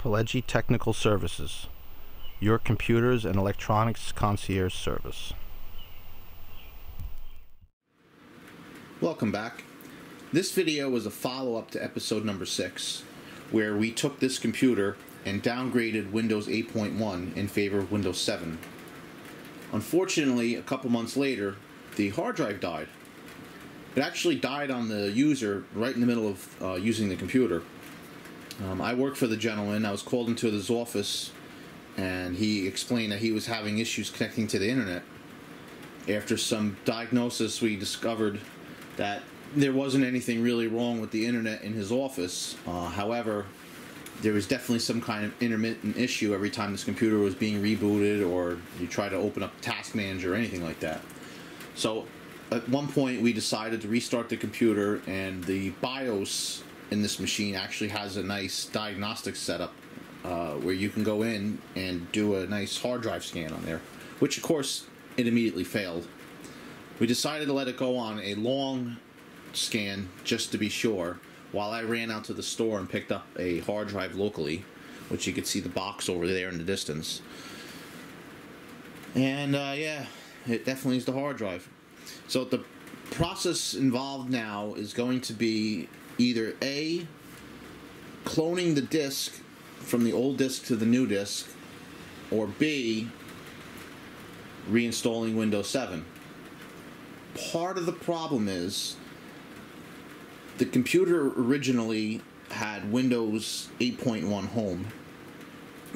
Pelleggi Technical Services, your computers and electronics concierge service. Welcome back. This video was a follow-up to episode number 6, where we took this computer and downgraded Windows 8.1 in favor of Windows 7. Unfortunately, a couple months later, the hard drive died. It actually died on the user right in the middle of using the computer. I worked for the gentleman. I was called into his office, and he explained that he was having issues connecting to the internet. After some diagnosis, we discovered that there wasn't anything really wrong with the internet in his office. However, there was definitely some kind of intermittent issue every time this computer was being rebooted or you try to open up Task Manager or anything like that. So at one point we decided to restart the computer, and the BIOS in this machine actually has a nice diagnostic setup where you can go in and do a nice hard drive scan on there, which of course it immediately failed. We decided to let it go on a long scan just to be sure, while I ran out to the store and picked up a hard drive locally, which you could see the box over there in the distance. And yeah, it definitely is the hard drive. So the process involved now is going to be either A, cloning the disk from the old disk to the new disk, or B, reinstalling Windows 7. Part of the problem is the computer originally had Windows 8.1 Home,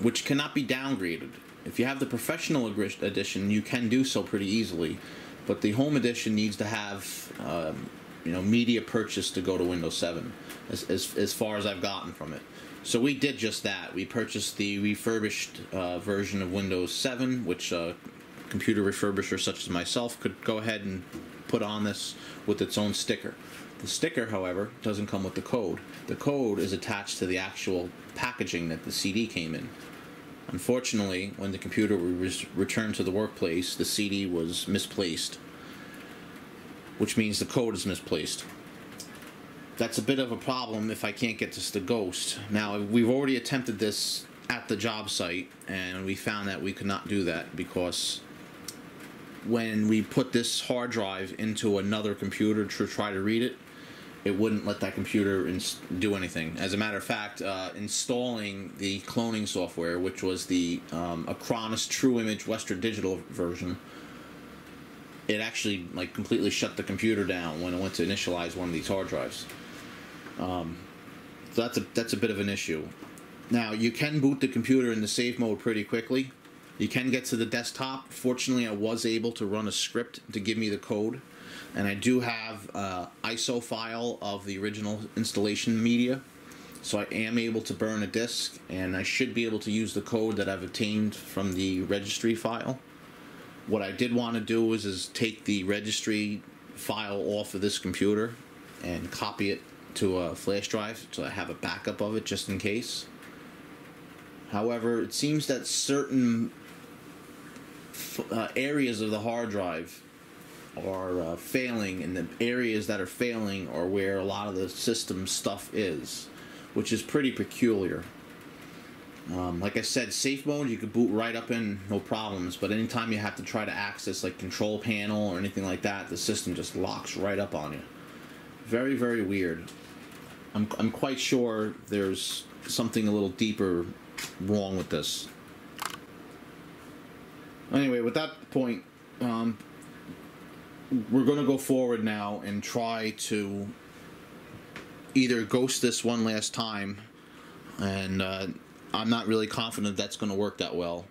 which cannot be downgraded. If you have the Professional Edition, you can do so pretty easily, but the Home Edition needs to have media purchase to go to Windows 7, as far as I've gotten from it. So we did just that. We purchased the refurbished version of Windows 7, which computer refurbisher such as myself could go ahead and put on this with its own sticker. The sticker, however, doesn't come with the code. The code is attached to the actual packaging that the CD came in. Unfortunately, when the computer was returned to the workplace, the CD was misplaced, which means the code is misplaced. That's a bit of a problem if I can't get this to ghost. Now, we've already attempted this at the job site, and we found that we could not do that because when we put this hard drive into another computer to try to read it, it wouldn't let that computer do anything. As a matter of fact, installing the cloning software, which was the Acronis True Image Western Digital version, it actually completely shut the computer down when it went to initialize one of these hard drives. So that's a bit of an issue. Now, you can boot the computer into save mode pretty quickly. You can get to the desktop. Fortunately, I was able to run a script to give me the code, and I do have an ISO file of the original installation media, so I am able to burn a disk, and I should be able to use the code that I've obtained from the registry file. What I did want to do is take the registry file off of this computer and copy it to a flash drive so I have a backup of it just in case. However, it seems that certain areas of the hard drive are failing, and the areas that are failing are where a lot of the system stuff is, which is pretty peculiar. Like I said, safe mode you could boot right up in, no problems, but anytime you have to try to access control panel or anything like that, the system just locks right up on you. Very, very weird. I'm quite sure there's something a little deeper wrong with this. Anyway, with that point, we're going to go forward now and try to either ghost this one last time, and I'm not really confident that's going to work that well.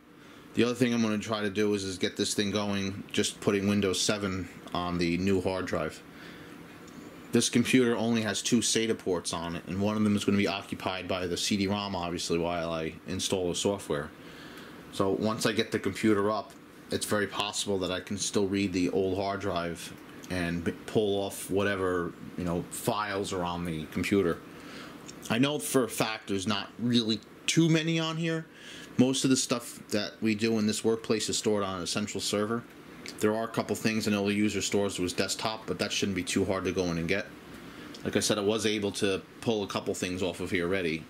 The other thing I'm going to try to do is get this thing going, just putting Windows 7 on the new hard drive. This computer only has 2 SATA ports on it, and one of them is going to be occupied by the CD-ROM, obviously, while I install the software. So once I get the computer up, it's very possible that I can still read the old hard drive and pull off whatever files are on the computer. I know for a fact there's not really too many on here. Most of the stuff that we do in this workplace is stored on a central server. There are a couple things I know the user stores to his desktop, but that shouldn't be too hard to go in and get. Like I said, I was able to pull a couple things off of here already.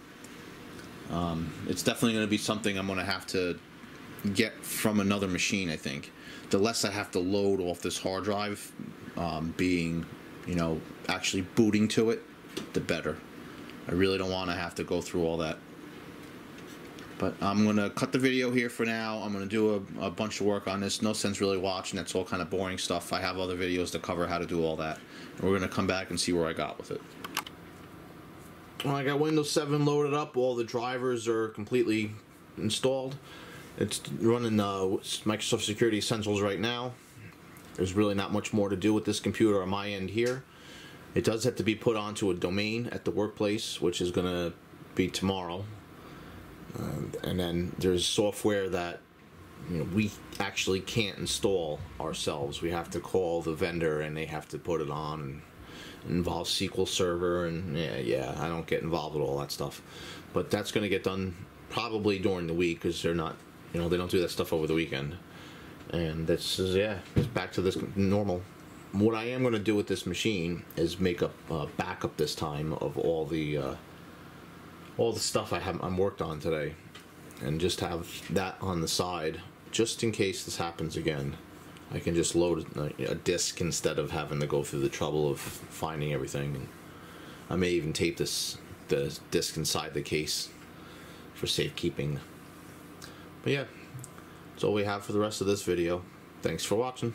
It's definitely going to be something I'm going to have to get from another machine, I think. The less I have to load off this hard drive, being, you know, actually booting to it, the better. I really don't want to have to go through all that. But I'm going to cut the video here for now. I'm going to do a bunch of work on this. No sense really watching. That's all kind of boring stuff. I have other videos to cover how to do all that. And we're going to come back and see where I got with it. Well, I got Windows 7 loaded up. All the drivers are completely installed. It's running Microsoft Security Essentials right now. There's really not much more to do with this computer on my end here. It does have to be put onto a domain at the workplace, which is going to be tomorrow. And then there's software that, you know, we actually can't install ourselves. We have to call the vendor and they have to put it on, and it involves SQL Server, and yeah, I don't get involved with all that stuff. But that's going to get done probably during the week, because they're not, you know, they don't do that stuff over the weekend. And this is, yeah, it's back to this normal. What I am going to do with this machine is make a backup this time of all the stuff I'm worked on today, and just have that on the side just in case this happens again. I can just load a disk instead of having to go through the trouble of finding everything. And I may even tape the disk inside the case for safekeeping. But yeah, that's all we have for the rest of this video. Thanks for watching.